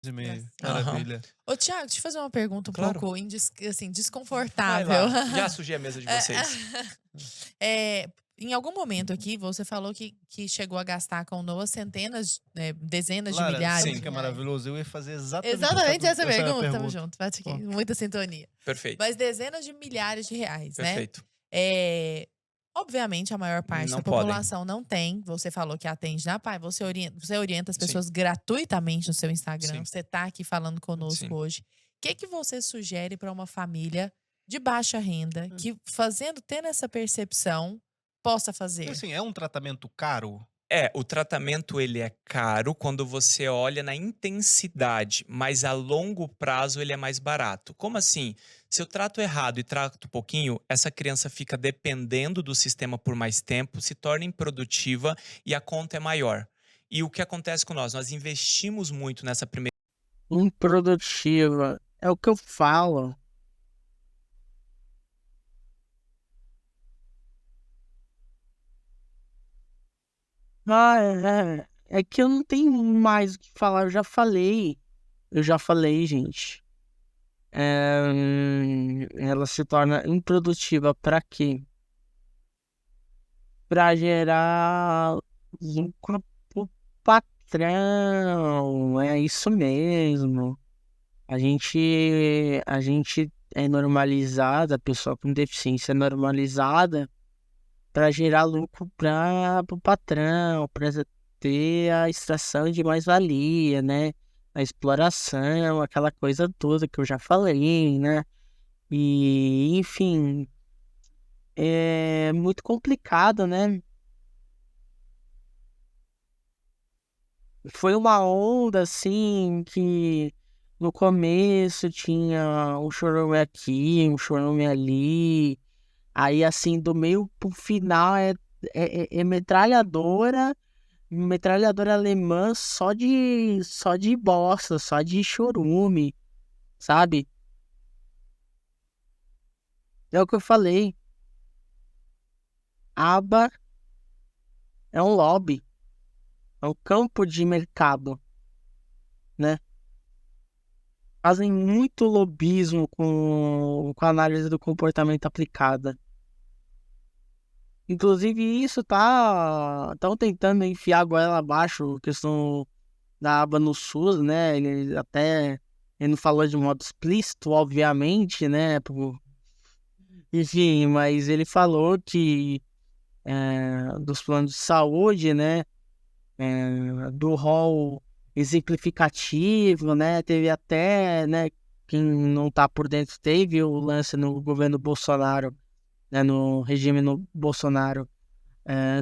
e meio. Aham. Maravilha. Ô, Thiago, deixa eu fazer uma pergunta um Claro. pouco Vai desconfortável. lá. Já sujei a mesa de vocês. É, em algum momento aqui, você falou que chegou a gastar com Noah dezenas de Lara, milhares sabe de o que é reais. maravilhoso? Eu ia fazer exatamente Exatamente essa essa pergunta. Tamo pergunta. junto, bate aqui. Ó. Muita sintonia. Perfeito. Mas dezenas de milhares de reais, né? Perfeito. Obviamente, a maior parte Não da podem. população não tem. Você falou que atende na PAI, você orienta as Sim. pessoas gratuitamente no seu Instagram. Sim. Você tá aqui falando conosco Sim. hoje. O que você sugere para uma família de baixa renda que, tendo essa percepção, possa fazer? Assim, é um tratamento caro? O tratamento ele é caro quando você olha na intensidade, mas a longo prazo ele é mais barato. Como assim? Se eu trato errado e trato pouquinho, essa criança fica dependendo do sistema por mais tempo, se torna improdutiva e a conta é maior. E o que acontece com nós? Nós investimos muito nessa primeira. Improdutiva. É o que eu falo. É que eu não tenho mais o que falar. Eu já falei, gente. Ela se torna improdutiva pra quê? Pra gerar lucro pro patrão. É isso mesmo. A gente é normalizada, a pessoa com deficiência é normalizada para gerar lucro para o patrão, para ter a extração de mais-valia, né? A exploração, aquela coisa toda que eu já falei, né? E, enfim, é muito complicado, né? Foi uma onda, assim, que no começo tinha um chorume aqui, um chorume ali. Aí, assim, do meio pro final é metralhadora alemã só de bosta, só de chorume, sabe? É o que eu falei. Aba é um lobby, é um campo de mercado, né? Fazem muito lobismo com a análise do comportamento aplicada. Inclusive, isso estão tentando enfiar a goela abaixo, questão da aba no SUS, né? Ele não falou de modo explícito, obviamente, né? Enfim, mas ele falou que dos planos de saúde, né? Do rol exemplificativo, né? Teve até, né? Quem não tá por dentro teve o lance no governo Bolsonaro, né? No regime no Bolsonaro,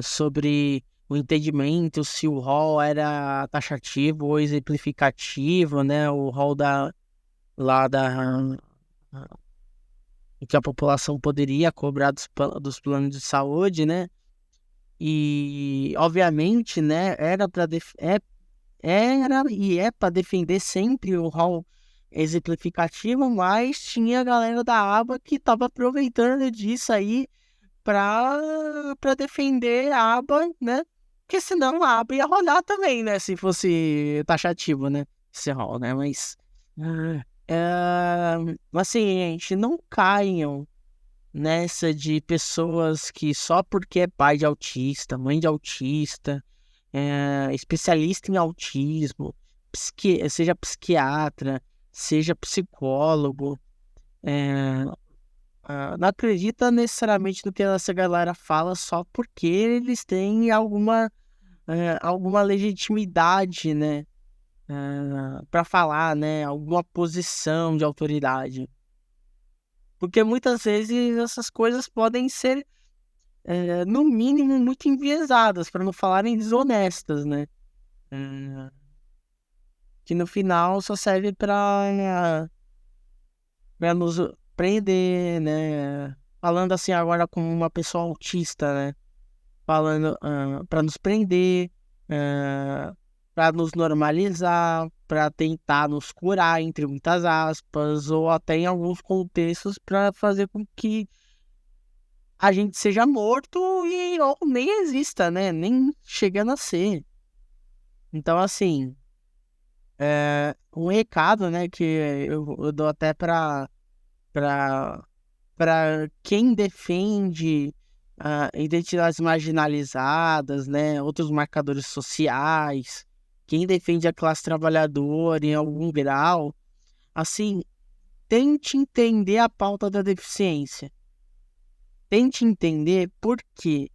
sobre o entendimento se o rol era taxativo ou exemplificativo, né? O rol lá da que a população poderia cobrar dos planos de saúde, né? E obviamente, né? Era e é para defender sempre o rol exemplificativo, mas tinha a galera da aba que estava aproveitando disso aí para defender a aba, né? Porque senão a aba ia rolar também, né? Se fosse taxativo, né? Esse rol, né? Mas assim, gente, não caiam nessa de pessoas que só porque é pai de autista, mãe de autista, especialista em autismo, seja psiquiatra, seja psicólogo, não acredita necessariamente no que essa galera fala só porque eles têm alguma legitimidade, né, para falar, né, alguma posição de autoridade. Porque muitas vezes essas coisas podem ser, no mínimo, muito enviesadas, para não falarem desonestas, né? Que no final só serve para nos prender, né? Falando assim agora como uma pessoa autista, né? Falando para nos prender, para nos normalizar, para tentar nos curar, entre muitas aspas, ou até em alguns contextos para fazer com que a gente seja morto ou nem exista, né? Nem chegando a ser. Então, assim, Um recado, né, que eu dou até para quem defende identidades marginalizadas, né, outros marcadores sociais, quem defende a classe trabalhadora em algum grau, assim, tente entender a pauta da deficiência. Tente entender por quê.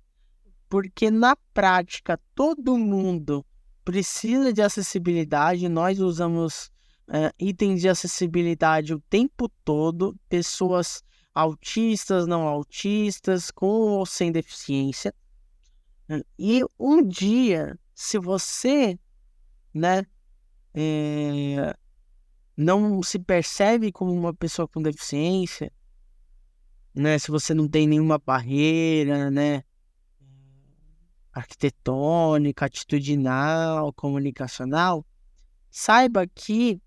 Porque na prática todo mundo precisa de acessibilidade, nós usamos itens de acessibilidade o tempo todo, pessoas autistas, não autistas, com ou sem deficiência. E um dia, se você, né, não se percebe como uma pessoa com deficiência, né, se você não tem nenhuma barreira, né, arquitetônica, atitudinal, comunicacional, saiba que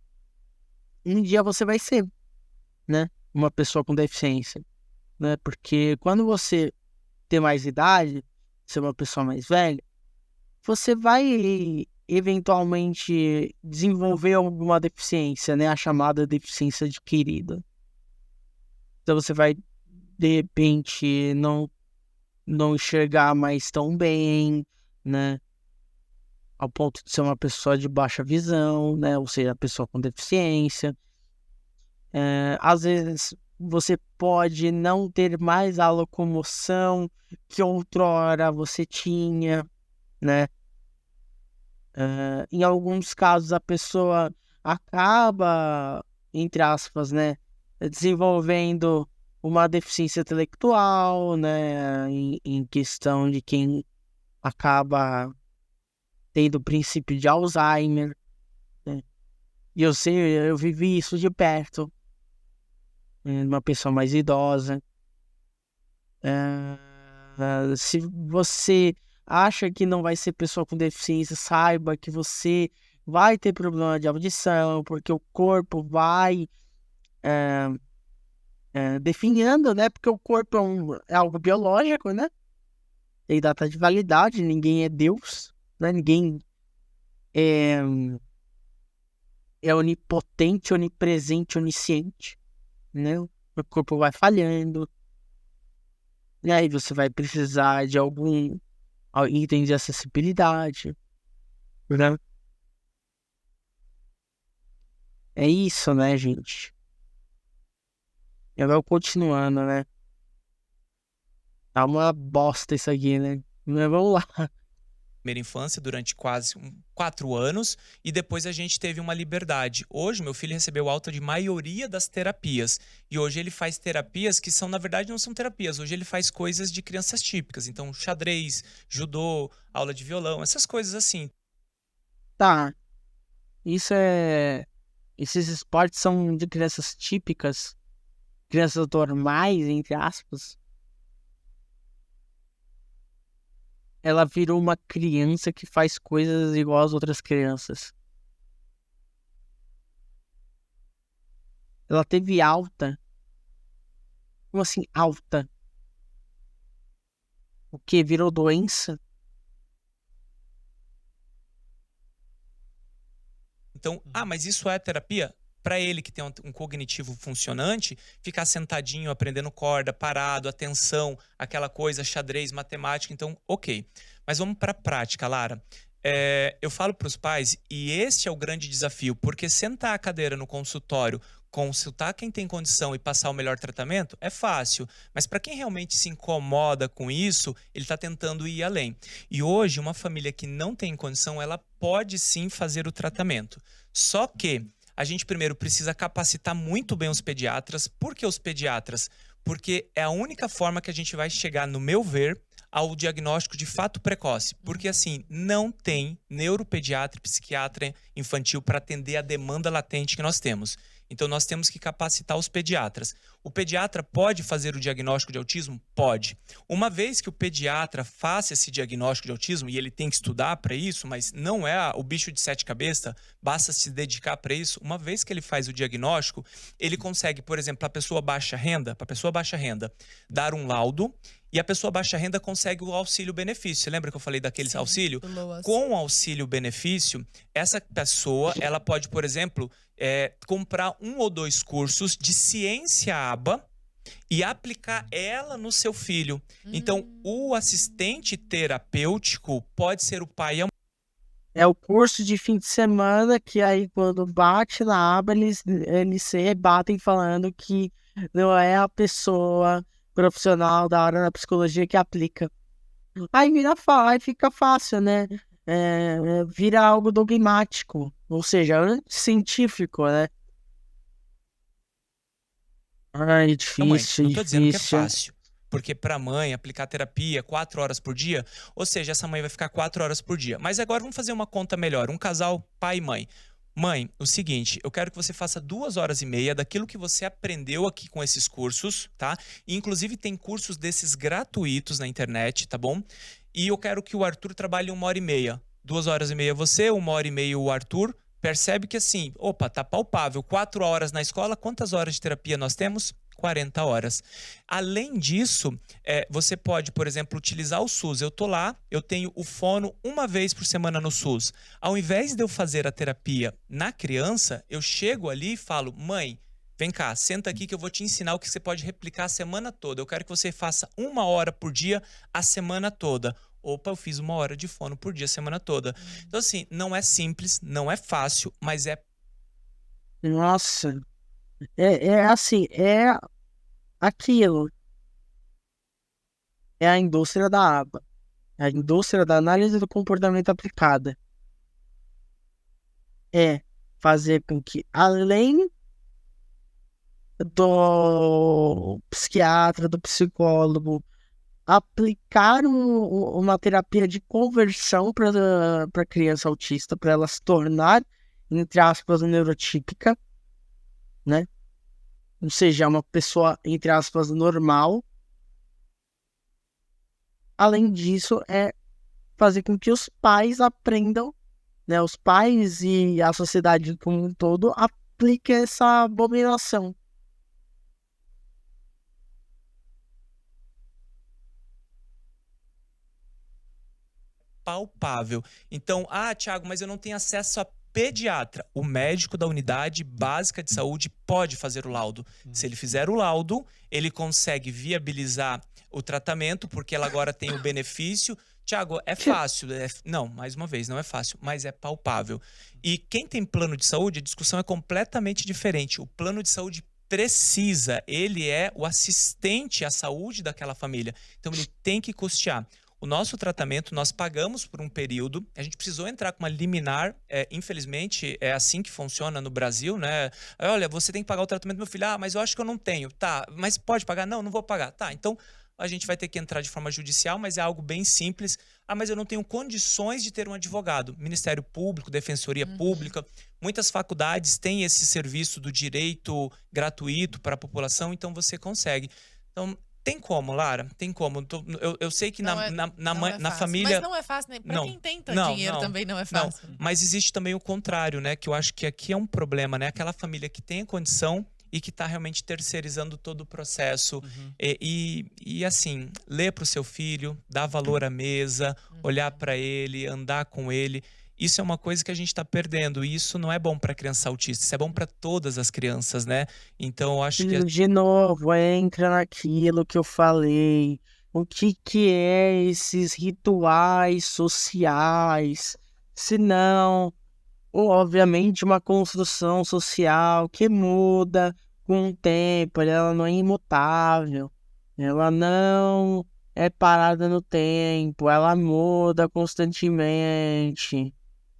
um dia você vai ser, né, uma pessoa com deficiência, né? Porque quando você ter mais idade, ser uma pessoa mais velha, você vai eventualmente desenvolver alguma deficiência, né? A chamada deficiência adquirida. Então você vai, de repente, não enxergar mais tão bem, né? Ao ponto de ser uma pessoa de baixa visão, né? Ou seja, a pessoa com deficiência. Às vezes você pode não ter mais a locomoção que outrora você tinha, né? Em alguns casos a pessoa acaba, entre aspas, né, desenvolvendo uma deficiência intelectual, né, em questão de quem acaba tendo o princípio de Alzheimer, né? E eu sei, eu vivi isso de perto, uma pessoa mais idosa. Se você acha que não vai ser pessoa com deficiência, saiba que você vai ter problema de audição, porque o corpo vai definhando, né? Porque o corpo é algo biológico, né? Tem data de validade, ninguém é Deus, né? Ninguém é onipotente, onipresente, onisciente, né? O corpo vai falhando, e aí você vai precisar de algum item de acessibilidade, né? É isso, né, gente? Eu vou continuando, né? Tá uma bosta isso aqui, né? Mas vamos lá. Primeira infância durante quase 4 anos e depois a gente teve uma liberdade. Hoje, meu filho recebeu alta de maioria das terapias e hoje ele faz terapias que são, na verdade, não são terapias. Hoje ele faz coisas de crianças típicas. Então, xadrez, judô, aula de violão, essas coisas assim. Tá. Esses esportes são de crianças típicas, crianças normais, entre aspas. Ela virou uma criança que faz coisas igual às outras crianças. Ela teve alta. Como assim, alta? O que? Virou doença? Então, mas isso é terapia? Para ele que tem um cognitivo funcionante, ficar sentadinho, aprendendo corda, parado, atenção, aquela coisa, xadrez, matemática, então, ok. Mas vamos para a prática, Lara. Eu falo para os pais, e este é o grande desafio, porque sentar a cadeira no consultório, consultar quem tem condição e passar o melhor tratamento é fácil, mas para quem realmente se incomoda com isso, ele está tentando ir além. E hoje, uma família que não tem condição, ela pode sim fazer o tratamento. Só que a gente primeiro precisa capacitar muito bem os pediatras. Por que os pediatras? Porque é a única forma que a gente vai chegar, no meu ver, ao diagnóstico de fato precoce. Porque, assim, não tem neuropediatra e psiquiatra infantil para atender a demanda latente que nós temos. Então nós temos que capacitar os pediatras. O pediatra pode fazer o diagnóstico de autismo? Pode. Uma vez que o pediatra faça esse diagnóstico de autismo, e ele tem que estudar para isso, mas não é o bicho de 7 cabeças, basta se dedicar para isso. Uma vez que ele faz o diagnóstico, ele consegue, por exemplo, para a pessoa baixa renda, dar um laudo, e a pessoa baixa renda consegue o auxílio-benefício. Você lembra que eu falei daqueles Sim, auxílio? do LOAS. Com o auxílio-benefício, essa pessoa ela pode, por exemplo, comprar 1 ou 2 cursos de ciência aba e aplicar ela no seu filho. Então, o assistente terapêutico pode ser o pai e a mãe. É o curso de fim de semana que aí quando bate na aba, eles se rebatem falando que não é a pessoa profissional da área da psicologia que aplica. Aí aí fica fácil, né? Vira algo dogmático, ou seja, científico, né? Ai, Mãe, difícil, não tô dizendo que é difícil. fácil. Porque para a mãe aplicar terapia 4 horas por dia, ou seja, essa mãe vai ficar 4 horas por dia. Mas agora vamos fazer uma conta melhor. Um casal, pai e mãe. Mãe, o seguinte, eu quero que você faça 2 horas e meia daquilo que você aprendeu aqui com esses cursos, tá? E, inclusive tem cursos desses gratuitos na internet, tá bom? E eu quero que o Arthur trabalhe 1 hora e meia. 2 horas e meia você, 1 hora e meia o Arthur. Percebe que assim, opa, tá palpável. 4 horas na escola, quantas horas de terapia nós temos? 40 horas. Além disso, você pode, por exemplo, utilizar o SUS. Eu tô lá, eu tenho o fono 1 vez por semana no SUS. Ao invés de eu fazer a terapia na criança, eu chego ali e falo, mãe, vem cá, senta aqui que eu vou te ensinar o que você pode replicar a semana toda. Eu quero que você faça 1 hora por dia a semana toda. Opa, eu fiz 1 hora de fono por dia a semana toda. Então, assim, não é simples, não é fácil, mas é... Nossa, assim, é aquilo. É a indústria da aba. É a indústria da análise do comportamento aplicada. É fazer com que, além do psiquiatra, do psicólogo, aplicar uma terapia de conversão para a criança autista, para ela se tornar, entre aspas, neurotípica, né? Ou seja, uma pessoa, entre aspas, normal. Além disso, é fazer com que os pais aprendam, né? Os pais e a sociedade como um todo apliquem essa abominação. palpável. Então, Thiago, mas eu não tenho acesso a pediatra. O médico da unidade básica de saúde pode fazer o laudo. Se ele fizer o laudo, ele consegue viabilizar o tratamento, porque ela agora tem o benefício. Thiago, é fácil? Não, mais uma vez, não é fácil, mas é palpável. E quem tem plano de saúde, a discussão é completamente diferente. O plano de saúde precisa, ele é o assistente à saúde daquela família. Então, ele tem que custear. O nosso tratamento, nós pagamos por um período, a gente precisou entrar com uma liminar, infelizmente é assim que funciona no Brasil, né? Olha, você tem que pagar o tratamento do meu filho, mas eu acho que eu não tenho. Tá, mas pode pagar? Não, não vou pagar. Tá, então a gente vai ter que entrar de forma judicial, mas é algo bem simples. Mas eu não tenho condições de ter um advogado. Ministério Público, Defensoria Pública, muitas faculdades têm esse serviço do direito gratuito para a população, então você consegue. Então, tem como, Lara? Tem como. Eu sei que na família... Mas não é fácil, né? Pra quem tem dinheiro também não é fácil. Não. Mas existe também o contrário, né? Que eu acho que aqui é um problema, né? Aquela família que tem a condição e que está realmente terceirizando todo o processo. E assim, ler para o seu filho, dar valor à mesa, olhar para ele, andar com ele. Isso é uma coisa que a gente está perdendo. E isso não é bom para criança autista. Isso é bom para todas as crianças, né? Então, eu acho que... De novo, entra naquilo que eu falei. O que é esses rituais sociais? Se não, obviamente, uma construção social que muda com o tempo. Ela não é imutável. Ela não é parada no tempo. Ela muda constantemente.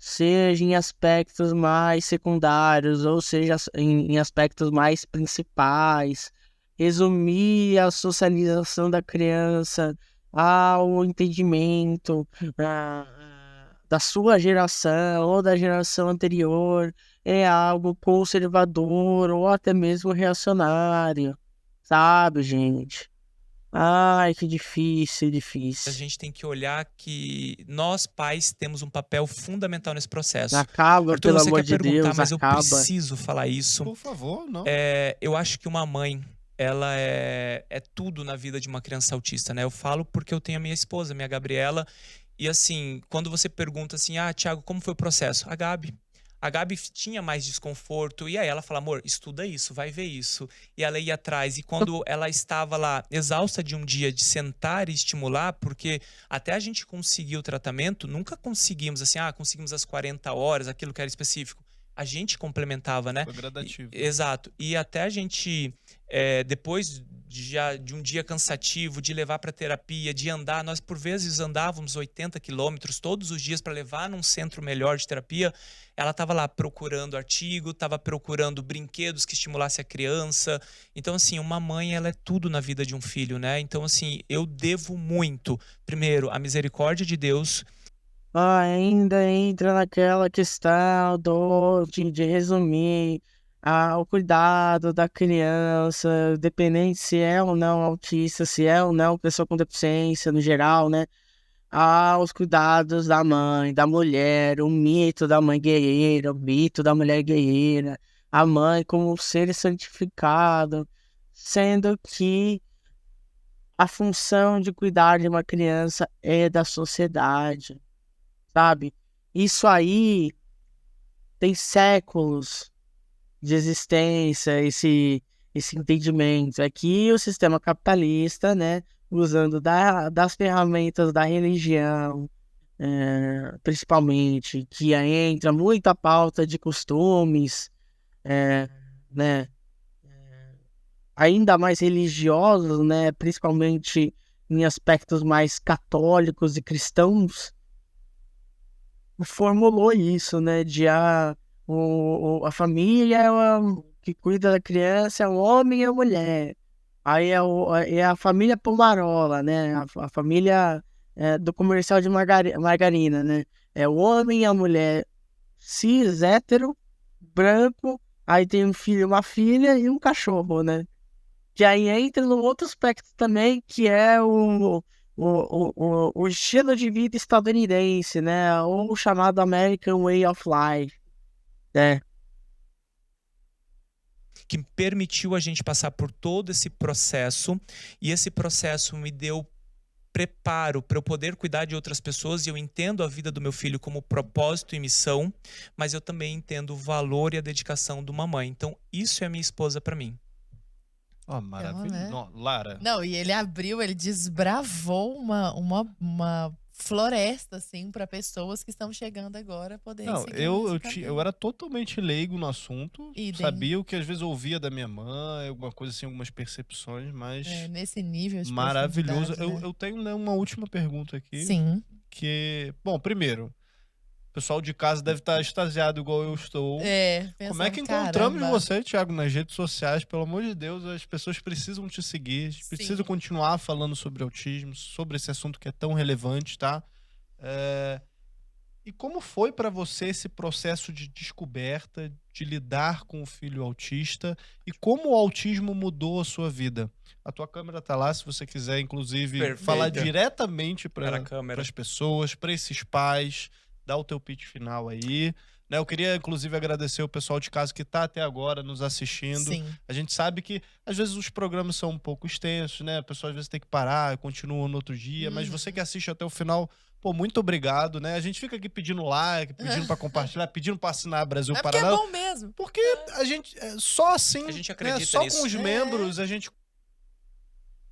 Seja em aspectos mais secundários, ou seja em aspectos mais principais. Resumir a socialização da criança ao entendimento da sua geração ou da geração anterior é algo conservador ou até mesmo reacionário, sabe, gente? Ai, que difícil, A difícil. gente tem que olhar que nós, pais, temos um papel fundamental nesse processo. Acaba, Arthur, pelo você amor quer de perguntar, Deus, mas eu acaba. preciso falar isso. Por favor, não. Eu acho que uma mãe, ela é tudo na vida de uma criança autista, né? Eu falo porque eu tenho a minha esposa, minha Gabriela, e assim, quando você pergunta assim, Thiago, como foi o processo? A Gabi tinha mais desconforto, e aí ela fala, amor, estuda isso, vai ver isso. E ela ia atrás, e quando ela estava lá, exausta de um dia, de sentar e estimular, porque até a gente conseguir o tratamento, nunca conseguimos assim, conseguimos as 40 horas, aquilo que era específico. A gente complementava, né? Foi gradativo. Exato. E até a gente, depois de um dia cansativo, de levar para terapia, de andar, nós por vezes andávamos 80 quilômetros todos os dias para levar num centro melhor de terapia. Ela estava lá procurando artigo, estava procurando brinquedos que estimulasse a criança. Então, assim, uma mãe, ela é tudo na vida de um filho, né? Então, assim, eu devo muito, primeiro, a misericórdia de Deus. Ainda entra naquela questão de resumir o cuidado da criança, dependente se é ou não autista, se é ou não pessoa com deficiência no geral, né? Os cuidados da mãe, da mulher, o mito da mãe guerreira, o mito da mulher guerreira, a mãe como um ser santificado, sendo que a função de cuidar de uma criança é da sociedade, sabe? Isso aí tem séculos de existência, esse entendimento. É que o sistema capitalista, né, usando das ferramentas da religião, principalmente, que aí entra muito a pauta de costumes, né, ainda mais religiosos, né, principalmente em aspectos mais católicos e cristãos, formulou isso, né, de a família que cuida da criança é o homem e a mulher. Aí é a família Pomarola, né, a família do comercial de margarina, né, é o homem e a mulher cis, hétero, branco, aí tem um filho, uma filha e um cachorro, né. Que aí entra no outro aspecto também, que é o estilo de vida estadunidense, né? Ou o chamado American Way of Life, né? Que permitiu a gente passar por todo esse processo, e esse processo me deu preparo para eu poder cuidar de outras pessoas, e eu entendo a vida do meu filho como propósito e missão, mas eu também entendo o valor e a dedicação de uma mãe. Então, isso é a minha esposa para mim. Maravilha. né? Lara. Não, e ele desbravou uma floresta, assim, para pessoas que estão chegando agora poderem Não, seguir eu era totalmente leigo no assunto. Idem. Sabia o que às vezes eu ouvia da minha mãe, alguma coisa assim, algumas percepções, mas nesse nível de maravilhoso. profundidade, né? Eu tenho, né, uma última pergunta aqui. Sim. Bom, primeiro, o pessoal de casa deve estar extasiado igual eu estou. Como é que encontramos você, Thiago, nas redes sociais? Pelo amor de Deus, as pessoas precisam te seguir, a gente precisa continuar falando sobre autismo, sobre esse assunto que é tão relevante, tá? E como foi para você esse processo de descoberta, de lidar com o filho autista, e como o autismo mudou a sua vida? A tua câmera tá lá, se você quiser, inclusive, falar diretamente para as pessoas, para esses pais, dá o teu pitch final aí. Né? Eu queria, inclusive, agradecer o pessoal de casa que está até agora nos assistindo. Sim. A gente sabe que, às vezes, os programas são um pouco extensos, né? A pessoa, às vezes, tem que parar, continua no outro dia. Mas você que assiste até o final, pô, muito obrigado, né? A gente fica aqui pedindo like, pedindo para compartilhar, pedindo para assinar Brasil Paralelo. Porque é bom mesmo. Porque a gente, só assim, a gente acredita né? Só nisso. com os membros, a gente...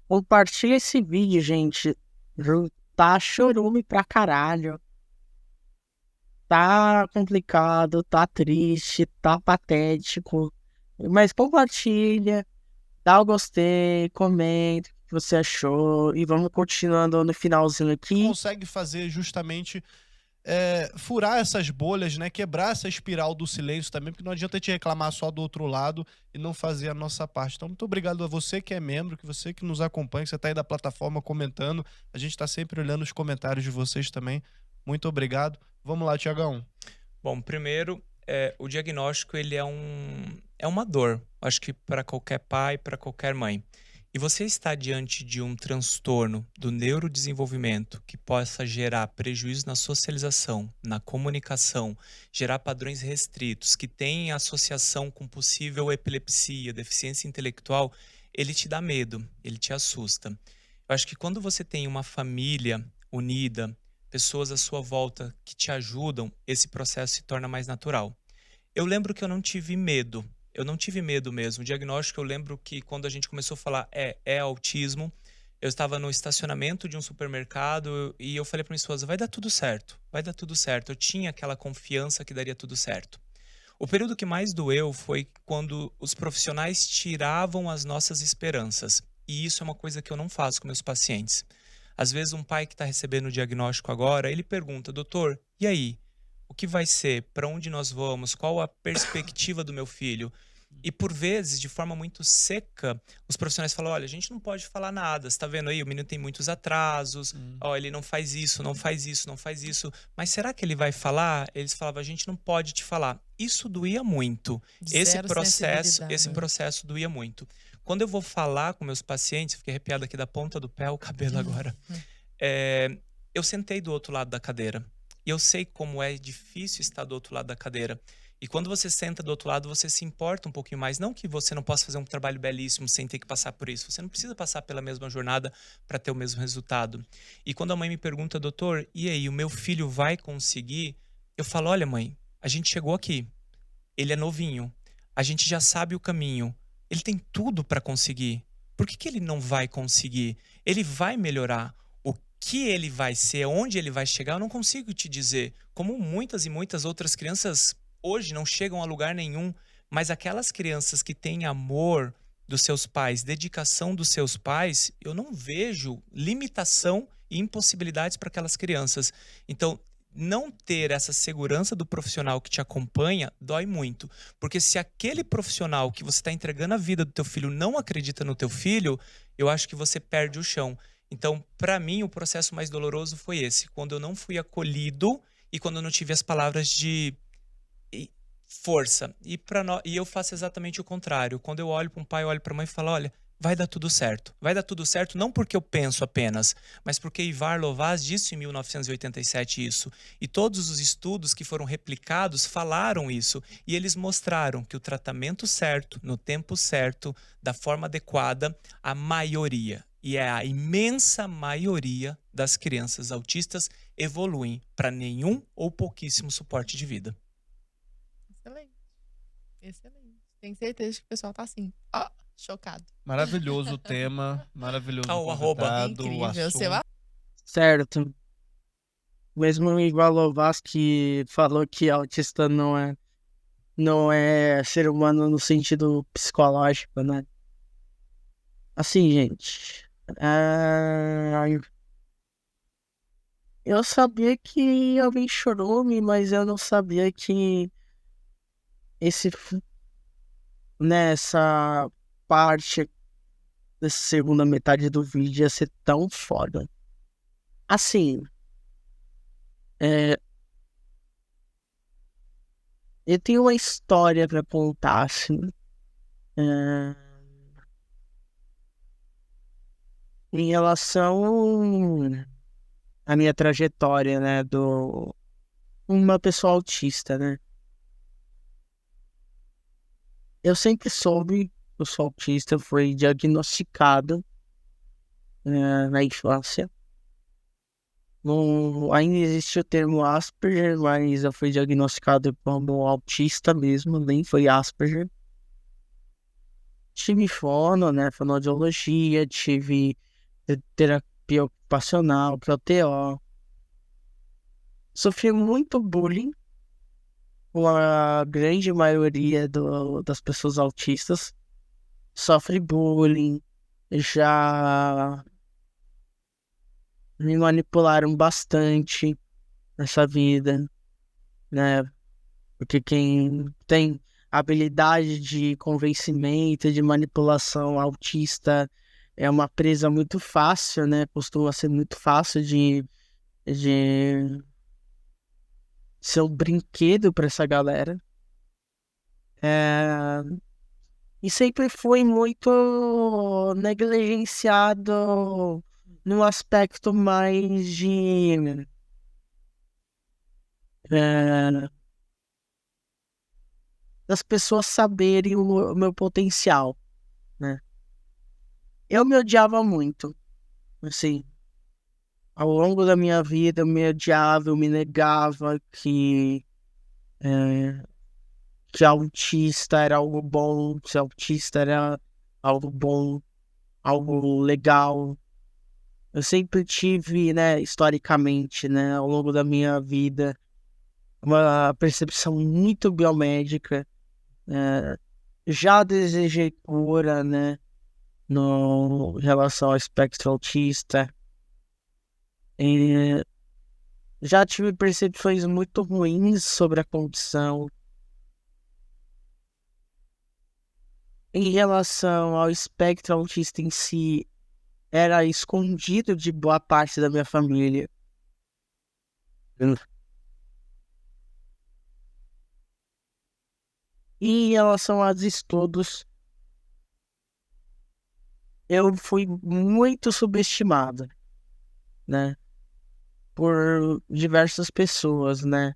Compartilha esse vídeo, gente. Tá chorume pra caralho. Tá complicado, tá triste, tá patético. Mas compartilha, dá o gostei, comenta o que você achou. E vamos continuando no finalzinho aqui. Consegue fazer justamente furar essas bolhas, né? Quebrar essa espiral do silêncio também, porque não adianta te reclamar só do outro lado e não fazer a nossa parte. Então, muito obrigado a você que é membro, que você que nos acompanha, que você tá aí da plataforma comentando. A gente tá sempre olhando os comentários de vocês também. Muito obrigado. Vamos lá, Thiagão. Bom, primeiro, o diagnóstico ele é uma dor, acho que para qualquer pai, para qualquer mãe. E você está diante de um transtorno do neurodesenvolvimento que possa gerar prejuízo na socialização, na comunicação, gerar padrões restritos, que tem associação com possível epilepsia, deficiência intelectual, ele te dá medo, ele te assusta. Eu acho que quando você tem uma família unida, pessoas à sua volta que te ajudam, esse processo se torna mais natural. Eu lembro que eu não tive medo. Eu não tive medo mesmo. O diagnóstico, eu lembro que quando a gente começou a falar é autismo, eu estava no estacionamento de um supermercado e eu falei para minha esposa, vai dar tudo certo, vai dar tudo certo. Eu tinha aquela confiança que daria tudo certo. O período que mais doeu foi quando os profissionais tiravam as nossas esperanças. E isso é uma coisa que eu não faço com meus pacientes. Às vezes um pai que está recebendo o diagnóstico agora, ele pergunta, doutor, e aí? O que vai ser? Para onde nós vamos? Qual a perspectiva do meu filho? E por vezes, de forma muito seca, os profissionais falam, olha, a gente não pode falar nada, você está vendo aí, o menino tem muitos atrasos, ó, ele não faz isso, não faz isso, não faz isso, mas será que ele vai falar? Eles falavam, a gente não pode te falar. Isso doía muito. Esse Zero processo sensibilidade. doía muito. Quando eu vou falar com meus pacientes, fiquei arrepiado aqui da ponta do pé, o cabelo agora, eu sentei do outro lado da cadeira. E eu sei como é difícil estar do outro lado da cadeira. E quando você senta do outro lado, você se importa um pouquinho mais. Não que você não possa fazer um trabalho belíssimo sem ter que passar por isso. Você não precisa passar pela mesma jornada para ter o mesmo resultado. E quando a mãe me pergunta, doutor, e aí, o meu filho vai conseguir? Eu falo, olha mãe, a gente chegou aqui. Ele é novinho. A gente já sabe o caminho. Ele tem tudo para conseguir. Por que ele não vai conseguir? Ele vai melhorar. Que ele vai ser, onde ele vai chegar, eu não consigo te dizer. Como muitas e muitas outras crianças hoje não chegam a lugar nenhum, mas aquelas crianças que têm amor dos seus pais, dedicação dos seus pais, eu não vejo limitação e impossibilidades para aquelas crianças. Então, não ter essa segurança do profissional que te acompanha dói muito. Porque se aquele profissional que você está entregando a vida do teu filho não acredita no teu filho, eu acho que você perde o chão. Então, para mim, o processo mais doloroso foi esse. Quando eu não fui acolhido e quando eu não tive as palavras de força. E eu faço exatamente o contrário. Quando eu olho para um pai, eu olho para a mãe e falo, olha, vai dar tudo certo. Vai dar tudo certo não porque eu penso apenas, mas porque Ivar Lovász disse em 1987 isso. E todos os estudos que foram replicados falaram isso. E eles mostraram que o tratamento certo, no tempo certo, da forma adequada, a maioria, e é a imensa maioria das crianças autistas evoluem para nenhum ou pouquíssimo suporte de vida. Excelente. Excelente. Tenho certeza que o pessoal tá assim, chocado. Maravilhoso o tema, maravilhoso o arroba. Incrível. Seu Certo. Mesmo o Ivar Lovász que falou que autista não é ser humano no sentido psicológico, né? Assim, gente, eu sabia que alguém chorou, mas eu não sabia que nessa parte dessa segunda metade do vídeo ia ser tão foda. Assim, eu tenho uma história pra contar, assim. Em relação à minha trajetória, né, uma pessoa autista, né? Eu sempre soube que eu sou autista, fui diagnosticado na infância. Ainda existe o termo Asperger, mas eu fui diagnosticado como autista mesmo, nem foi Asperger. Tive fonoaudiologia, tive terapia ocupacional, ProTO. Sofri muito bullying com a grande maioria das pessoas autistas. Sofre bullying, já me manipularam bastante nessa vida, né? Porque quem tem habilidade de convencimento, de manipulação autista é uma presa muito fácil, né? Costuma ser muito fácil de ser um brinquedo para essa galera. É, e sempre fui muito negligenciado no aspecto mais de é, das pessoas saberem o meu potencial, né? Eu me odiava muito, assim, ao longo da minha vida eu me odiava, eu me negava é, que autista era algo bom, que autista era algo bom, algo legal. Eu sempre tive, né, historicamente, né, ao longo da minha vida, uma percepção muito biomédica. eh, Já desejei cura, né, no em relação ao espectro autista. E já tive percepções muito ruins sobre a condição. Em relação ao espectro autista em si, era escondido de boa parte da minha família. E em relação aos estudos, eu fui muito subestimado, né? Por diversas pessoas, né?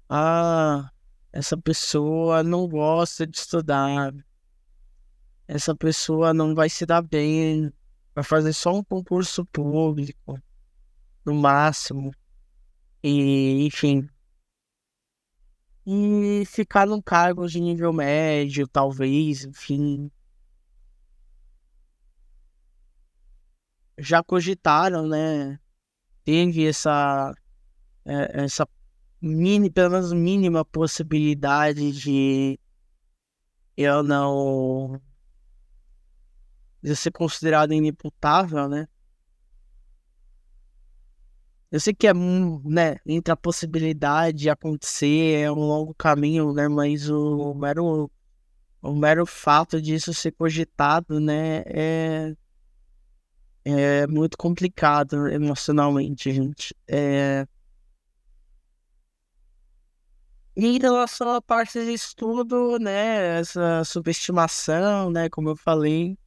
Ah, essa pessoa não gosta de estudar. Essa pessoa não vai se dar bem. Vai fazer só um concurso público, no máximo. E, enfim. E ficar num cargo de nível médio, talvez, enfim. Já cogitaram, né? Teve essa pelo menos mínima possibilidade de eu não de ser considerado inimputável, né? Eu sei que né, entre a possibilidade de acontecer é um longo caminho, né? Mas o mero fato disso ser cogitado, né, é muito complicado emocionalmente, gente. E em relação à parte de estudo, né, essa subestimação, né, como eu falei,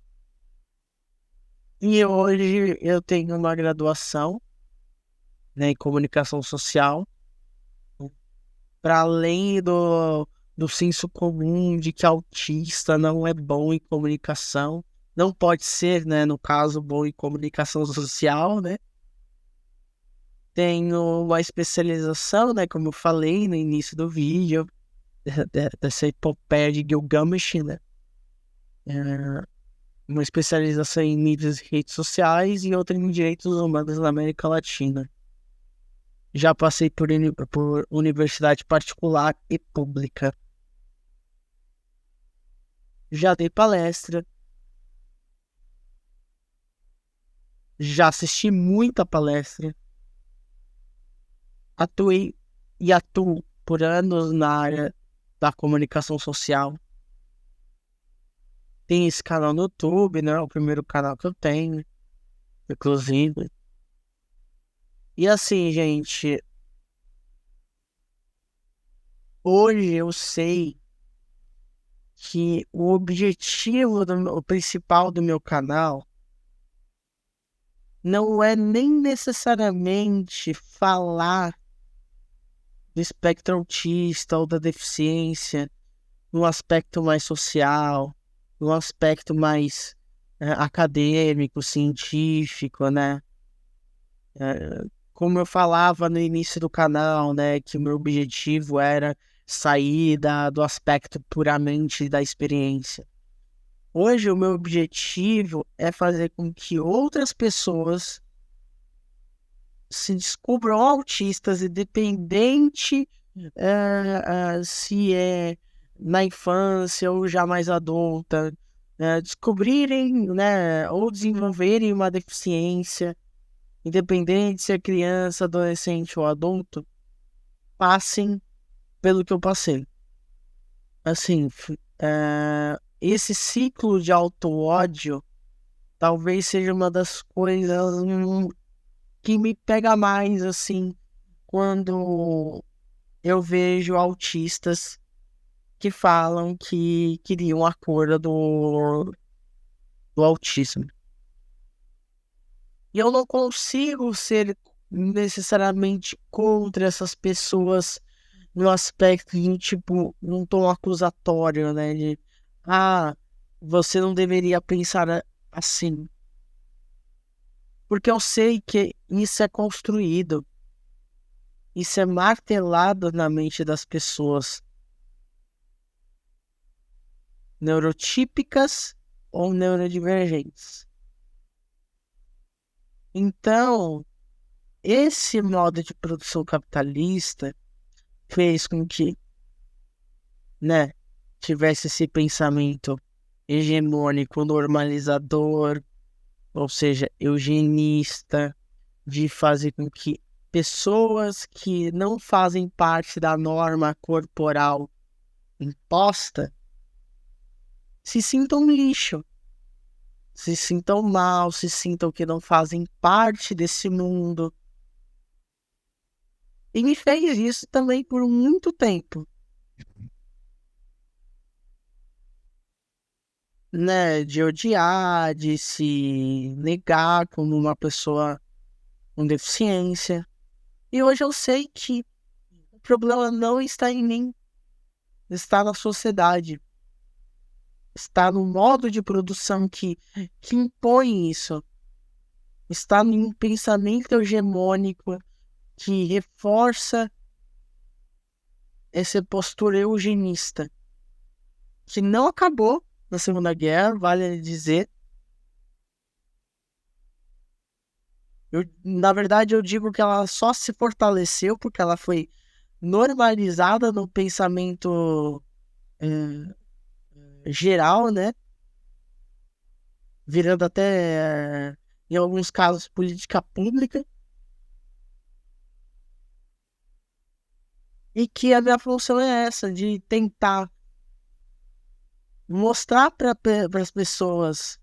e hoje eu tenho uma graduação, né, em comunicação social, para além do senso comum de que autista não é bom em comunicação, não pode ser, né, no caso, bom em comunicação social, né. Tenho uma especialização, né, como eu falei no início do vídeo, dessa epopeia de Gilgamesh, né. Uma especialização em mídias e redes sociais e outra em direitos humanos na América Latina. Já passei por universidade particular e pública. Já dei palestra. Já assisti muita palestra. Atuei e atuo por anos na área da comunicação social. Tem esse canal no YouTube, né? O primeiro canal que eu tenho, inclusive. E assim, gente, hoje eu sei que o objetivo o principal do meu canal não é nem necessariamente falar do espectro autista ou da deficiência num aspecto mais social, num aspecto mais acadêmico, científico, né? Como eu falava no início do canal, né, que o meu objetivo era sair do aspecto puramente da experiência. Hoje, o meu objetivo é fazer com que outras pessoas se descubram autistas, independente se é na infância ou já mais adulta, descobrirem, né, ou desenvolverem uma deficiência, independente se é criança, adolescente ou adulto, passem pelo que eu passei. Assim, esse ciclo de auto-ódio talvez seja uma das coisas que me pega mais, assim, quando eu vejo autistas que falam que queriam a cura do autismo. E eu não consigo ser necessariamente contra essas pessoas no aspecto de, tipo, um tom acusatório, né? De, você não deveria pensar assim. Porque eu sei que isso é construído. Isso é martelado na mente das pessoas. Neurotípicas ou neurodivergentes. Então, esse modo de produção capitalista fez com que, né, tivesse esse pensamento hegemônico, normalizador, ou seja, eugenista, de fazer com que pessoas que não fazem parte da norma corporal imposta se sintam lixo, se sintam mal, se sintam que não fazem parte desse mundo. E me fez isso também por muito tempo. Né, de odiar, de se negar como uma pessoa com deficiência. E hoje eu sei que o problema não está em mim, está na sociedade, está no modo de produção que impõe isso, está num pensamento hegemônico que reforça essa postura eugenista, que não acabou na Segunda Guerra, vale dizer. Na verdade, eu digo que ela só se fortaleceu porque ela foi normalizada no pensamento geral, né? Virando até, em alguns casos, política pública. E que a minha função é essa, de tentar mostrar para as pessoas,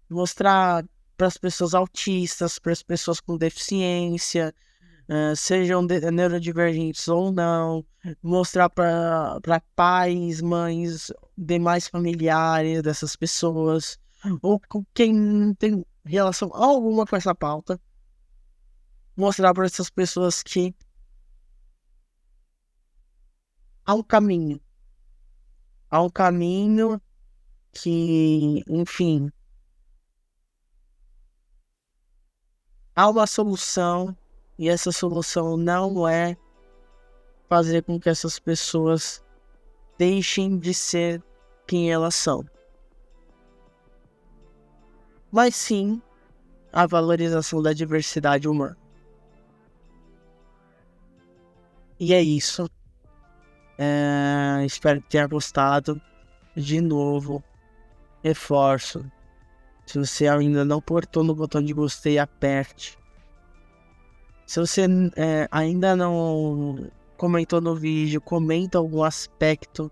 mostrar para as pessoas autistas, para as pessoas com deficiência, sejam neurodivergentes ou não, mostrar para pais, mães, demais familiares dessas pessoas, ou com quem não tem relação alguma com essa pauta, mostrar para essas pessoas que há um caminho que, enfim, há uma solução, e essa solução não é fazer com que essas pessoas deixem de ser quem elas são, mas sim a valorização da diversidade humana. E é isso. Espero que tenha gostado. De novo, reforço. Se você ainda não apertou no botão de gostei, aperte. Se você ainda não comentou no vídeo, comenta algum aspecto.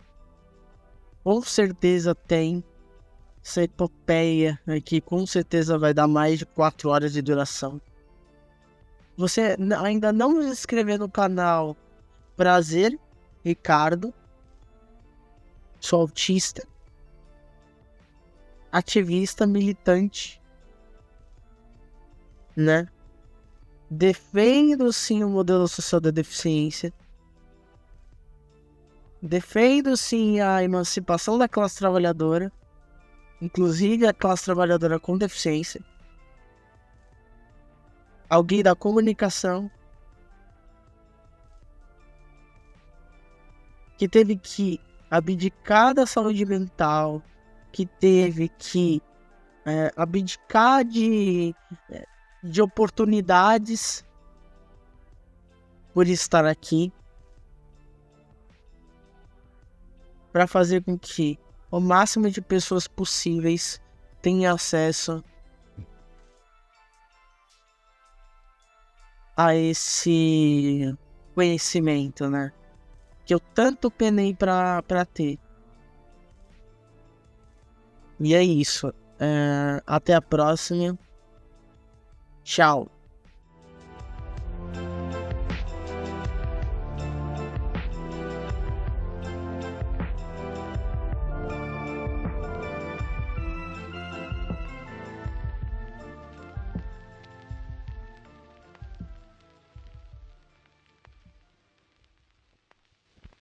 Com certeza tem essa epopeia aqui, com certeza vai dar mais de 4 horas de duração. Você ainda não se inscreveu no canal, prazer, Ricardo. Sou autista, ativista, militante, né? Defendo sim o modelo social da deficiência. Defendo sim a emancipação da classe trabalhadora, inclusive a classe trabalhadora com deficiência. Alguém da comunicação que teve que abdicar da saúde mental, que teve que abdicar de oportunidades por estar aqui, para fazer com que o máximo de pessoas possíveis tenham acesso a esse conhecimento, né? Que eu tanto penei pra ter. E é isso. Até a próxima. Tchau.